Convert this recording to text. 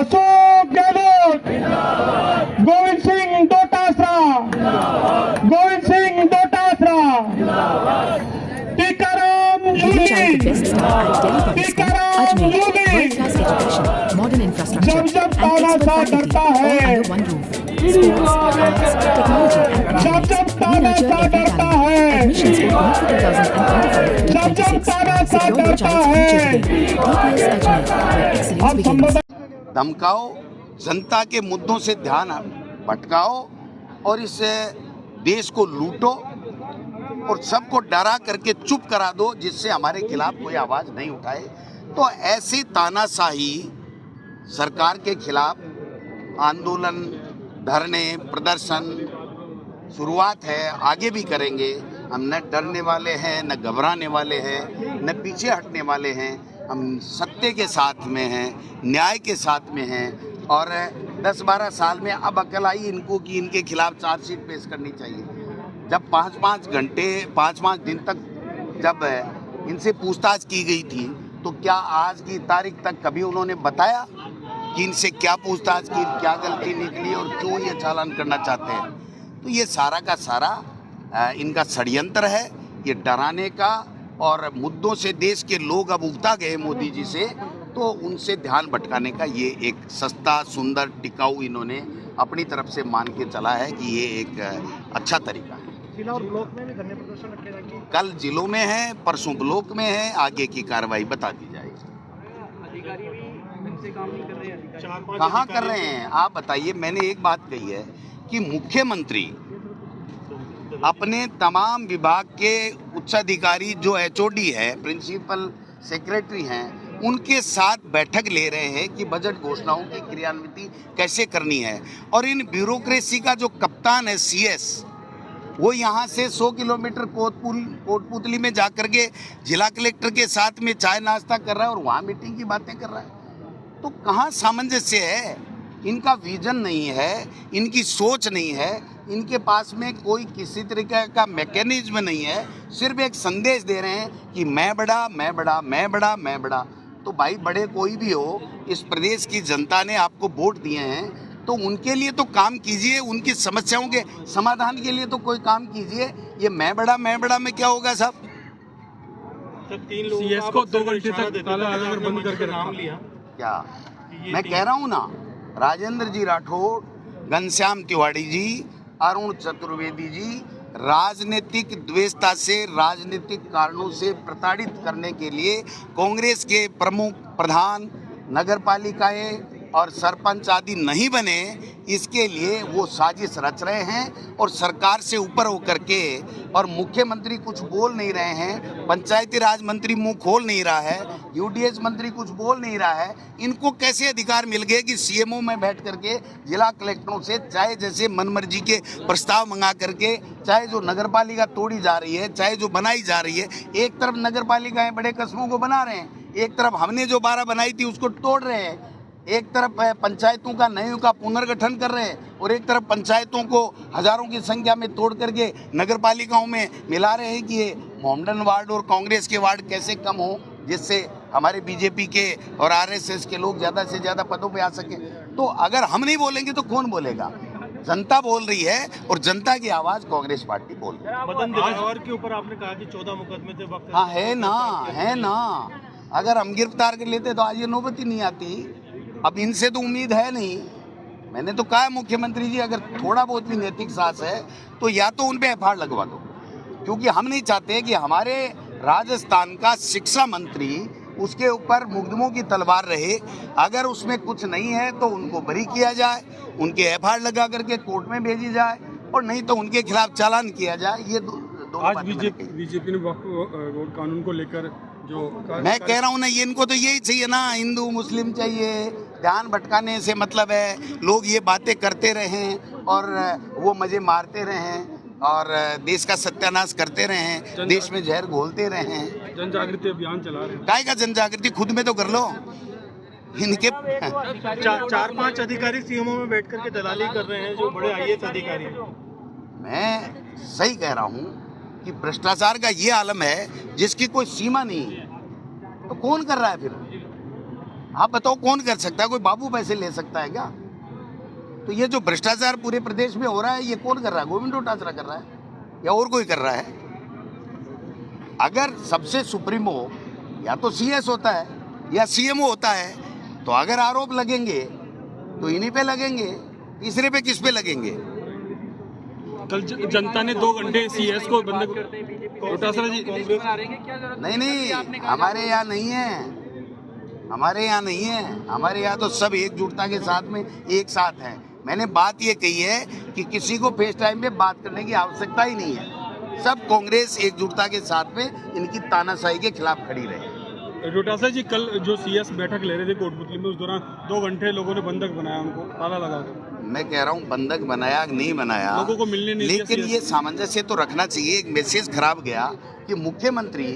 अशोक गहलोत, गोविंद सिंह डोटासरा, गोविंद सिंह डोटासरा, टीकाराम जूली, टीकाराम जूली। जब जब तानाशाह डरता है, जब जब तानाशाह डरता है, जब जब तानाशाह डरता है, हम संबोधन धमकाओ, जनता के मुद्दों से ध्यान भटकाओ और इस देश को लूटो और सबको डरा करके चुप करा दो, जिससे हमारे खिलाफ कोई आवाज नहीं उठाए। तो ऐसी तानाशाही सरकार के खिलाफ आंदोलन, धरने, प्रदर्शन शुरुआत है, आगे भी करेंगे। हम न डरने वाले हैं, न घबराने वाले हैं, न पीछे हटने वाले हैं। हम सत्य के साथ में हैं, न्याय के साथ में हैं और 10-12 साल में अब अकल आई इनको कि इनके खिलाफ चार्जशीट पेश करनी चाहिए। जब 5-5 घंटे 5-5 दिन तक जब इनसे पूछताछ की गई थी, तो क्या आज की तारीख तक कभी उन्होंने बताया कि इनसे क्या पूछताछ की, क्या गलती निकली और क्यों ये चालान करना चाहते हैं? तो ये सारा का सारा इनका षड्यंत्र है, ये डराने का। और मुद्दों से देश के लोग अब उगता गए मोदी जी से, तो उनसे ध्यान भटकाने का ये एक सस्ता, सुंदर, टिकाऊ इन्होंने अपनी तरफ से मान के चला है कि ये एक अच्छा तरीका है। जिला और ब्लॉक में भी धरने प्रदर्शन रखे जाएंगे। कल जिलों में है, परसों ब्लॉक में है, आगे की कार्रवाई बता दी जाएगी। अधिकारी भी ढंग से काम नहीं कर रहे हैं। कहाँ कर रहे हैं आप बताइए। मैंने एक बात कही है कि मुख्यमंत्री अपने तमाम विभाग के उच्च अधिकारी जो एचओडी है, प्रिंसिपल सेक्रेटरी हैं, उनके साथ बैठक ले रहे हैं कि बजट घोषणाओं की क्रियान्विति कैसे करनी है। और इन ब्यूरोक्रेसी का जो कप्तान है सीएस, वो यहाँ से 100 किलोमीटर कोटपुतली में जाकर के जिला कलेक्टर के साथ में चाय नाश्ता कर रहा है और वहाँ मीटिंग की बातें कर रहा है। तो कहाँ सामंजस्य है? इनका विजन नहीं है, इनकी सोच नहीं है, इनके पास में कोई किसी तरीके का मैकेनिज्म नहीं है। सिर्फ एक संदेश दे रहे हैं कि मैं बड़ा, मैं बड़ा, मैं बड़ा, मैं बड़ा। तो भाई बड़े कोई भी हो, इस प्रदेश की जनता ने आपको वोट दिए हैं, तो उनके लिए तो काम कीजिए, उनकी समस्याओं के समाधान के लिए तो कोई काम कीजिए। ये मैं बड़ा में क्या होगा साहब? तीन लोगों को 2 घंटे तक ताला बंद करके नाम लिया। क्या मैं कह रहा हूँ ना, राजेंद्र जी राठौड़, घनश्याम तिवारी जी, अरुण चतुर्वेदी जी राजनीतिक द्वेषता से, राजनीतिक कारणों से प्रताड़ित करने के लिए कांग्रेस के प्रमुख प्रधान, नगर पालिकाएं और सरपंच आदि नहीं बने, इसके लिए वो साजिश रच रहे हैं। और सरकार से ऊपर होकर के और मुख्यमंत्री कुछ बोल नहीं रहे हैं, पंचायती राज मंत्री मुंह खोल नहीं रहा है, यूडीएच मंत्री कुछ बोल नहीं रहा है। इनको कैसे अधिकार मिल गए कि सीएमओ में बैठ करके जिला कलेक्टरों से चाहे जैसे मनमर्जी के प्रस्ताव मंगा करके, चाहे जो नगर पालिका तोड़ी जा रही है, चाहे जो बनाई जा रही है। एक तरफ नगर पालिकाएं बड़े कस्बों को बना रहे हैं, एक तरफ हमने जो 12 बनाई थी उसको तोड़ रहे हैं। एक तरफ पंचायतों का नयों का पुनर्गठन कर रहे हैं और एक तरफ पंचायतों को हजारों की संख्या में तोड़ करके नगर पालिकाओं में मिला रहे हैं कि ये मोमडन वार्ड और कांग्रेस के वार्ड कैसे कम हो, जिससे हमारे बीजेपी के और आरएसएस के लोग ज़्यादा से ज़्यादा पदों पे आ सकें। तो अगर हम नहीं बोलेंगे तो कौन बोलेगा? जनता बोल रही है और जनता की आवाज़ कांग्रेस पार्टी बोल रही है। मदन दिलावर के ऊपर आपने कहा कि 14 मुकदमे थे वक्त। हाँ है ना। अगर हम गिरफ्तार कर लेते तो आज ये नौबत ही नहीं आती। अब इनसे तो उम्मीद है नहीं। मैंने तो कहा मुख्यमंत्री जी, अगर थोड़ा बहुत भी नैतिक साहस है तो या तो उन पे एफआईआर लगवा दो, क्योंकि हम नहीं चाहते कि हमारे राजस्थान का शिक्षा मंत्री, उसके ऊपर मुकदमों की तलवार रहे। अगर उसमें कुछ नहीं है तो उनको बरी किया जाए, उनके एफआईआर लगा करके कोर्ट में भेजी जाए, और नहीं तो उनके खिलाफ चालान किया जाए। ये आज बीजेपी ने वोट कानून को लेकर जो मैं कह रहा हूँ ना, ये इनको तो यही चाहिए ना, हिंदू मुस्लिम चाहिए। ध्यान भटकाने से मतलब है लोग ये बातें करते रहें और वो मजे मारते रहें और देश का सत्यानाश करते रहें, देश में जहर घोलते रहें। जन जागृति अभियान चला रहे हैं। काय का जन जागृति? खुद में तो कर लो। इनके 4-5 अधिकारी सीएमओ में बैठ करके दलाली कर रहे हैं, जो बड़े आईएएस अधिकारी हैं। मैं सही कह रहा हूँ कि भ्रष्टाचार का ये आलम है जिसकी कोई सीमा नहीं है, तो कौन कर रहा है फिर? आप बताओ कौन कर सकता है? कोई बाबू पैसे ले सकता है क्या? तो ये जो भ्रष्टाचार पूरे प्रदेश में हो रहा है, ये कौन कर रहा है? गोविंद डोटासरा कर रहा है या और कोई कर रहा है? अगर सबसे सुप्रीमो या तो सीएस होता है या सीएमओ होता है, तो अगर आरोप लगेंगे तो इन्हीं पे लगेंगे, तीसरे पे किस पे लगेंगे? कल जनता ने 2 घंटे सीएस को बंद डोटासरा जी नहीं, हमारे यहाँ नहीं है, हमारे यहाँ नहीं है। हमारे यहाँ तो सब एकजुटता के साथ में एक साथ हैं। मैंने बात ये कही है कि किसी को फेस टाइम में बात करने की आवश्यकता ही नहीं है। सब कांग्रेस एकजुटता के साथ में इनकी तानाशाही के खिलाफ खड़ी रहे। डोटासरा जी कल जो सीएस बैठक ले रहे थे कोटपुतली में, उस दौरान 2 घंटे लोगों ने बंधक बनाया, उनको ताला लगा कर। मैं कह रहा हूँ बंधक बनाया नहीं बनाया, लोगों को मिलने नहीं दिया लेकिन CS ये सामंजस्य तो रखना चाहिए। एक मैसेज खराब गया कि मुख्यमंत्री